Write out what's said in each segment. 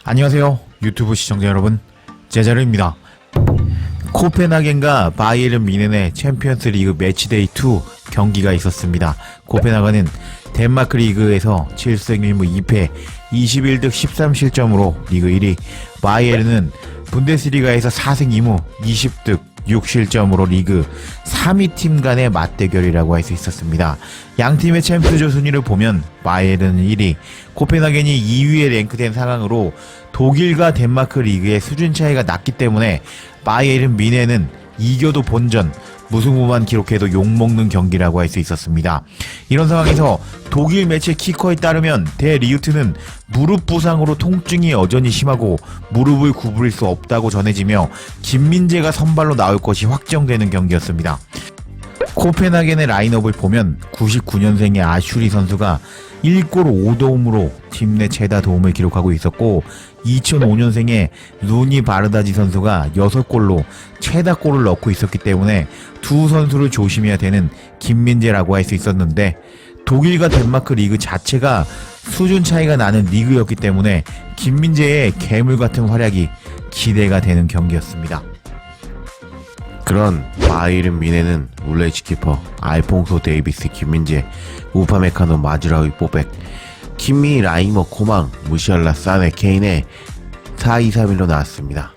안녕하세요 유튜브 시청자 여러분, 제자르입니다. 코펜하겐과 바이에른 뮌헨의 챔피언스 리그 매치데이 2 경기가 있었습니다. 코펜하겐은 덴마크 리그에서 7승 1무 2패 21득 13실점으로 리그 1위, 바이에른은 분데스리가에서 4승 2무 20득 6실점으로 리그 3위 팀 간의 맞대결이라고 할 수 있었습니다. 양 팀의 챔스조 순위를 보면 바이에른은 1위, 코펜하겐이 2위에 랭크된 상황으로 독일과 덴마크 리그의 수준 차이가 났기 때문에 바이에른 뮌헨은 이겨도 본전, 무승부만 기록해도 욕먹는 경기라고 할 수 있었습니다. 이런 상황에서 독일 매체 키커에 따르면 대 리우트는 무릎 부상으로 통증이 여전히 심하고 무릎을 구부릴 수 없다고 전해지며 김민재가 선발로 나올 것이 확정되는 경기였습니다. 코펜하겐의 라인업을 보면 99년생의 아슈리 선수가 1골 5도움으로 팀 내 최다 도움을 기록하고 있었고, 2005년생의 루니 바르다지 선수가 6골로 최다 골을 넣고 있었기 때문에 두 선수를 조심해야 되는 김민재라고 할 수 있었는데, 독일과 덴마크 리그 자체가 수준 차이가 나는 리그였기 때문에 김민재의 괴물같은 활약이 기대가 되는 경기였습니다. 그런 바이에른 뮌헨은 울레이치 키퍼, 알퐁소 데이비스, 김민재, 우파메카노, 마즈라우이, 뽀백, 킴미, 라이머, 코망, 무시알라, 사네, 케인의 4-2-3-1로 나왔습니다.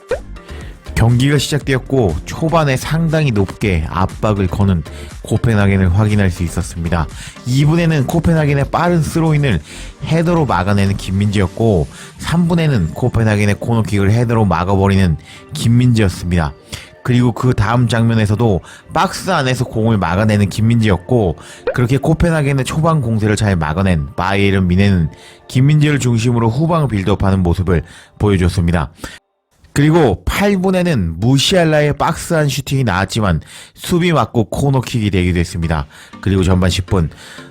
경기가 시작되었고 초반에 상당히 높게 압박을 거는 코펜하겐을 확인할 수 있었습니다. 2분에는 코펜하겐의 빠른 스로인을 헤더로 막아내는 김민재였고, 3분에는 코펜하겐의 코너킥을 헤더로 막아버리는 김민재였습니다. 그리고 그 다음 장면에서도 박스 안에서 공을 막아내는 김민재였고, 그렇게 코펜하겐의 초반 공세를 잘 막아낸 바이에른 뮌헨은 김민재를 중심으로 후방을 빌드업하는 모습을 보여줬습니다. 그리고 8분에는 무시알라의 박스안 슈팅이 나왔지만 수비 맞고 코너킥이 되기도 했습니다. 그리고 전반 10분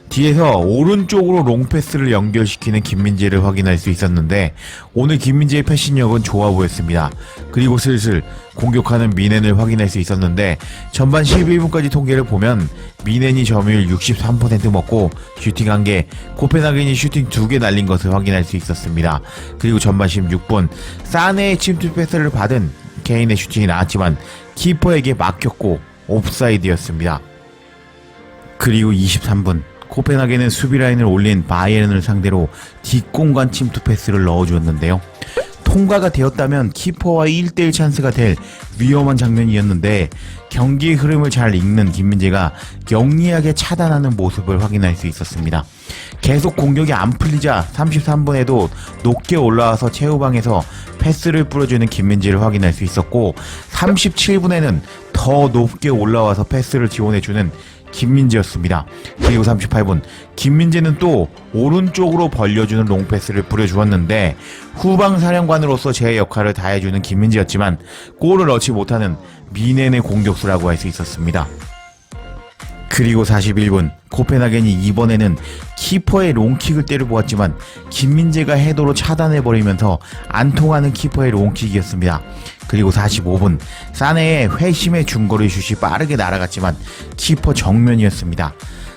뒤에서 오른쪽으로 롱패스를 연결시키는 김민재를 확인할 수 있었는데, 오늘 김민재의 패신력은 좋아 보였습니다. 그리고 슬슬 공격하는 뮌헨을 확인할 수 있었는데, 전반 11분까지 통계를 보면 뮌헨이 점유율 63% 먹고 슈팅 1개, 코펜하겐이 슈팅 2개 날린 것을 확인할 수 있었습니다. 그리고 전반 16분 사네의 침투 패스를 받은 케인의 슈팅이 나왔지만 키퍼에게 막혔고 옵사이드였습니다. 그리고 23분 코펜하겐은 수비라인을 올린 바이에른을 상대로 뒷공간 침투 패스를 넣어주었는데요. 통과가 되었다면 키퍼와 1대1 찬스가 될 위험한 장면이었는데, 경기의 흐름을 잘 읽는 김민재가 영리하게 차단하는 모습을 확인할 수 있었습니다. 계속 공격이 안 풀리자 33분에도 높게 올라와서 최후방에서 패스를 뿌려주는 김민재를 확인할 수 있었고, 37분에는 더 높게 올라와서 패스를 지원해주는 김민재였습니다. 그리고 38분 김민재는 또 오른쪽으로 벌려주는 롱패스를 뿌려주었는데, 후방 사령관으로서 제 역할을 다해주는 김민재였지만 골을 넣지 못하는 뮌헨의 공격수라고 할 수 있었습니다. 그리고 41분 코펜하겐이 이번에는 키퍼의 롱킥을 때려보았지만 김민재가 헤더로 차단해버리면서 안 통하는 키퍼의 롱킥이었습니다. 그리고 45분 사네의 회심의 중거리 슛이 빠르게 날아갔지만 키퍼 정면이었습니다.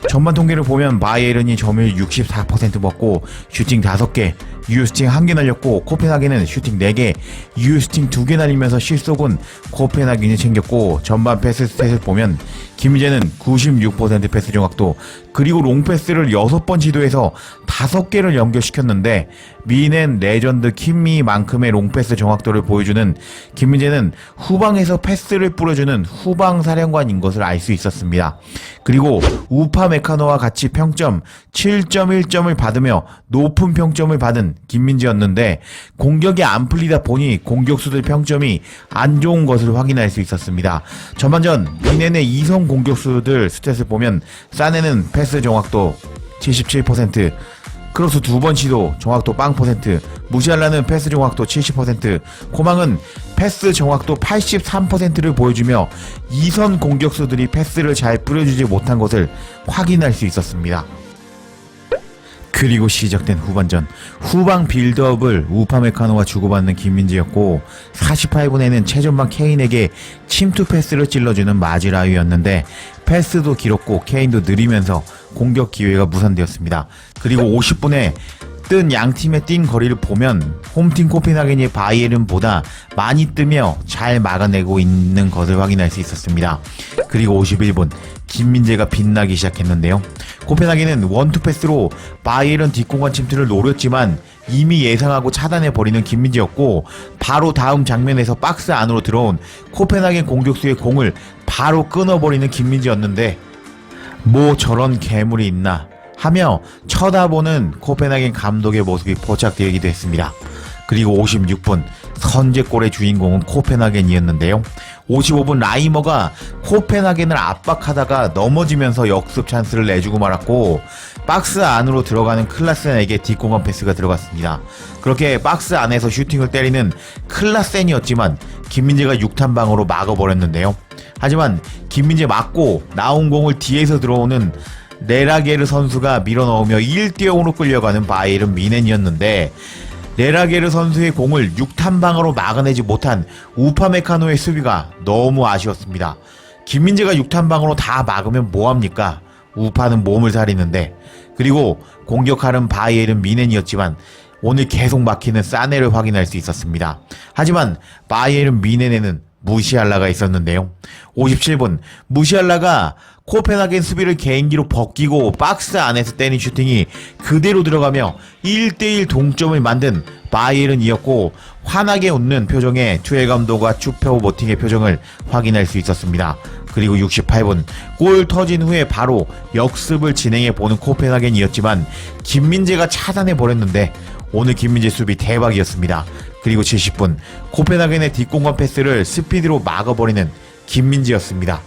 전반 통계를 보면 바이에른이 점유율 64% 먹고 슈팅 5개, 유효슈팅 1개 날렸고, 코펜하겐은 슈팅 4개, 유효슈팅 2개 날리면서 실속은 코펜하겐이 챙겼고, 전반 패스 스탯을 보면 김민재는 96% 패스 정확도, 그리고 롱패스를 6번 시도해서 5개를 연결시켰는데, 뮌헨 레전드 킴미만큼의 롱패스 정확도를 보여주는 김민재는 후방에서 패스를 뿌려주는 후방 사령관인 것을 알 수 있었습니다. 그리고 우파 메카노와 같이 평점 7.1점을 받으며 높은 평점을 받은 김민재였는데, 공격이 안 풀리다 보니 공격수들 평점이 안 좋은 것을 확인할 수 있었습니다. 전반전 뮌헨의 2선 공격수들 스탯을 보면 사네는 패스 정확도 77%, 크로스 2번 시도 정확도 0%, 무시알라는 패스 정확도 70%, 코망은 패스 정확도 83%를 보여주며 2선 공격수들이 패스를 잘 뿌려주지 못한 것을 확인할 수 있었습니다. 그리고 시작된 후반전, 후방 빌드업을 우파메카노와 주고받는 김민재였고, 48분에는 최전방 케인에게 침투 패스를 찔러주는 마즈라위였는데, 패스도 길었고 케인도 느리면서 공격 기회가 무산되었습니다. 그리고 50분에 뜬 양팀의 뛴 거리를 보면 홈팀 코펜하겐이 바이에른보다 많이 뜨며 잘 막아내고 있는 것을 확인할 수 있었습니다. 그리고 51분 김민재가 빛나기 시작했는데요. 코펜하겐은 원투 패스로 바이에른 뒷공간 침투를 노렸지만 이미 예상하고 차단해버리는 김민재였고, 바로 다음 장면에서 박스 안으로 들어온 코펜하겐 공격수의 공을 바로 끊어버리는 김민재였는데 뭐 저런 괴물이 있나 하며 쳐다보는 코펜하겐 감독의 모습이 포착되기도 했습니다. 그리고 56분 선제골의 주인공은 코펜하겐이었는데요. 55분 라이머가 코펜하겐을 압박하다가 넘어지면서 역습 찬스를 내주고 말았고, 박스 안으로 들어가는 클라센에게 뒷공간 패스가 들어갔습니다. 그렇게 박스 안에서 슈팅을 때리는 클라센이었지만 김민재가 6탄방으로 막아버렸는데요. 하지만 김민재 맞고 나온 공을 뒤에서 들어오는 레라게르 선수가 밀어넣으며 1대0으로 끌려가는 바이에른 뮌헨이었는데, 레라게르 선수의 공을 6탄방으로 막아내지 못한 우파메카노의 수비가 너무 아쉬웠습니다. 김민재가 6탄방으로 다 막으면 뭐합니까? 우파는 몸을 사리는데. 그리고 공격하는 바이에른 뮌헨이었지만 오늘 계속 막히는 사네를 확인할 수 있었습니다. 하지만 바이에른 뮌헨에는 무시알라가 있었는데요. 57분 무시알라가 코펜하겐 수비를 개인기로 벗기고 박스 안에서 때린 슈팅이 그대로 들어가며 1대1 동점을 만든 바이에른이었고, 환하게 웃는 표정의 투엘 감독과 추페오 모팅의 표정을 확인할 수 있었습니다. 그리고 68분 골 터진 후에 바로 역습을 진행해 보는 코펜하겐이었지만 김민재가 차단해 버렸는데 오늘 김민재 수비 대박이었습니다. 그리고 70분 코펜하겐의 뒷공간 패스를 스피드로 막아버리는 김민재였습니다.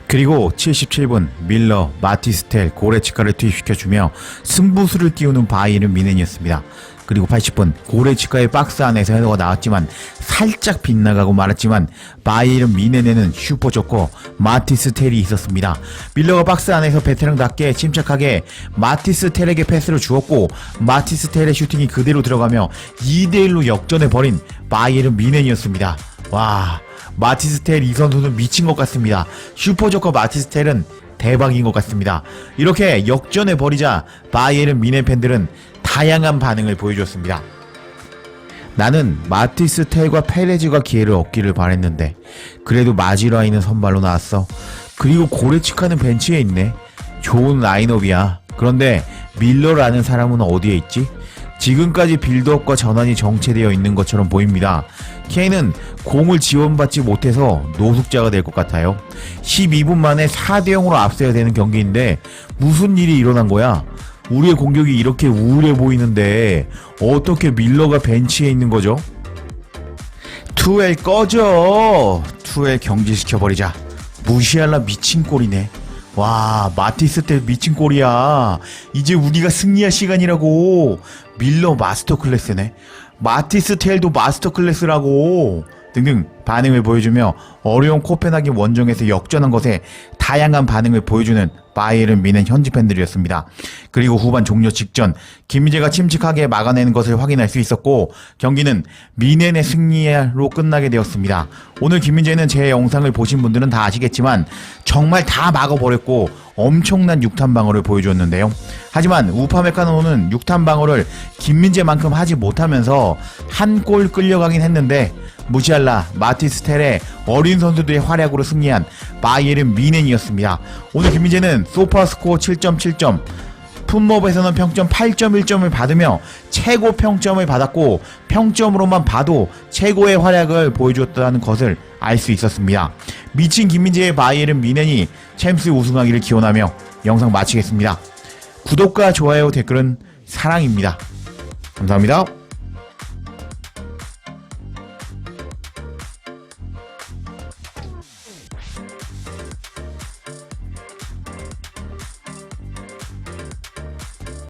그리고 77분 밀러, 마티스텔, 고레치카를 투입시켜주며 승부수를 띄우는 바이에른 뮌헨이었습니다. 그리고 80분 고레치카의 박스 안에서 헤더가 나왔지만 살짝 빗나가고 말았지만 바이에른 뮌헨에는 슈퍼조커 마티스텔이 있었습니다. 밀러가 박스 안에서 베테랑답게 침착하게 마티스텔에게 패스를 주었고, 마티스텔의 슈팅이 그대로 들어가며 2대1로 역전해버린 바이에른 뮌헨이었습니다. 와, 마티스텔 이 선수는 미친 것 같습니다. 슈퍼조커 마티스텔은 대박인 것 같습니다. 이렇게 역전해버리자 바이에른 뮌헨 팬들은 다양한 반응을 보여줬습니다. 나는 마티스텔과 페레즈가 기회를 얻기를 바랬는데 그래도 마지라이는 선발로 나왔어. 그리고 고레치카는 벤치에 있네. 좋은 라인업이야. 그런데 밀러라는 사람은 어디에 있지? 지금까지 빌드업과 전환이 정체되어 있는 것처럼 보입니다. 케인은 공을 지원받지 못해서 노숙자가 될 것 같아요. 12분 만에 4대0으로 앞서야 되는 경기인데 무슨 일이 일어난 거야? 우리의 공격이 이렇게 우울해 보이는데 어떻게 밀러가 벤치에 있는 거죠? 투엘 꺼져! 투엘 경질시켜버리자. 무시할라 미친 꼴이네. 와, 마티스텔 미친 꼴이야. 이제 우리가 승리할 시간이라고. 밀러 마스터 클래스네. 마티스텔도 마스터 클래스라고. 등등 반응을 보여주며 어려운 코펜하겐 원정에서 역전한 것에 다양한 반응을 보여주는 바이에른 뮌헨 현지 팬들이었습니다. 그리고 후반 종료 직전 김민재가 침착하게 막아내는 것을 확인할 수 있었고, 경기는 뮌헨의 승리로 끝나게 되었습니다. 오늘 김민재는 제 영상을 보신 분들은 다 아시겠지만 정말 다 막아버렸고 엄청난 6탄 방어를 보여주었는데요. 하지만 우파메카노는 6탄 방어를 김민재만큼 하지 못하면서 한 골 끌려가긴 했는데 무시할라 마티스텔의 어린 선수들의 활약으로 승리한 바이에른 뮌헨이었습니다. 오늘 김민재는 소파스코어 7.7점, 풋몹에서는 평점 8.1점을 받으며 최고 평점을 받았고, 평점으로만 봐도 최고의 활약을 보여주었다는 것을 알 수 있었습니다. 미친 김민재의 바이에른 뮌헨이 챔스 우승하기를 기원하며 영상 마치겠습니다. 구독과 좋아요, 댓글은 사랑입니다. 감사합니다.